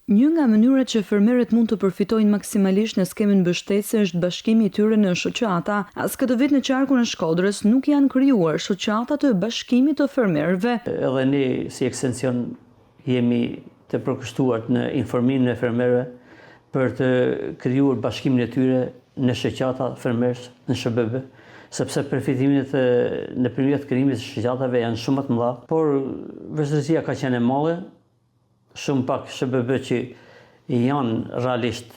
Një nga mënyrat që fermerët mund të përfitojnë maksimalisht në skemën mbështetëse është bashkimi i tyre në shoqata. As këtë vit në qarkun e Shkodrës nuk janë krijuar shoqata të bashkimit të fermerëve. Edhe ne si ekstension jemi të përkushtuar në informimin e fermerëve për të krijuar bashkimin e tyre në shoqata fermerësh në SHBB, sepse përfitimet nëpërmjet krijimit të shoqatave janë shumë më të mëdha, por vështirësia ka qenë e madhe. Shumë pak SHBB që janë realisht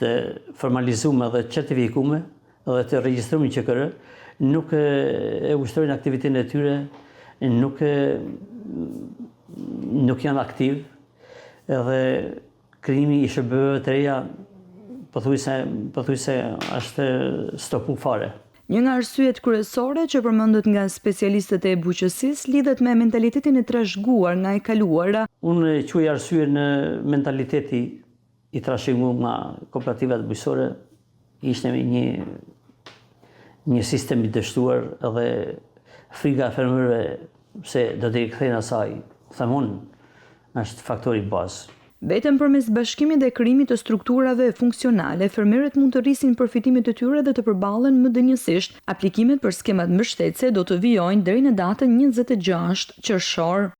formalizuar dhe certifikuar dhe të regjistruar në QKR, nuk e ushtrojnë aktivitetin e tyre, nuk janë aktiv, edhe krijimi i SHBB-ve të reja pothuajse është stopu fare. Një nga arsyet kryesore që përmendet nga specialistët e bujqësisë lidhet me mentalitetin e trashëguar nga e kaluara. Unë quaj arsye në mentaliteti i trashëguar nga kooperativat bujqësore, ishte një sistem i dështuar edhe frika e fermerëve se do t'i kthejnë asaj, them unë, është faktori bazë. Vetëm përmes bashkimit dhe krijimit të strukturave funksionale, fermerët mund të rrisin përfitimet e tyre dhe të përballen më dinjësisht. Aplikimet për skemat mbështetëse do të vijojnë deri në datën 26 qershor.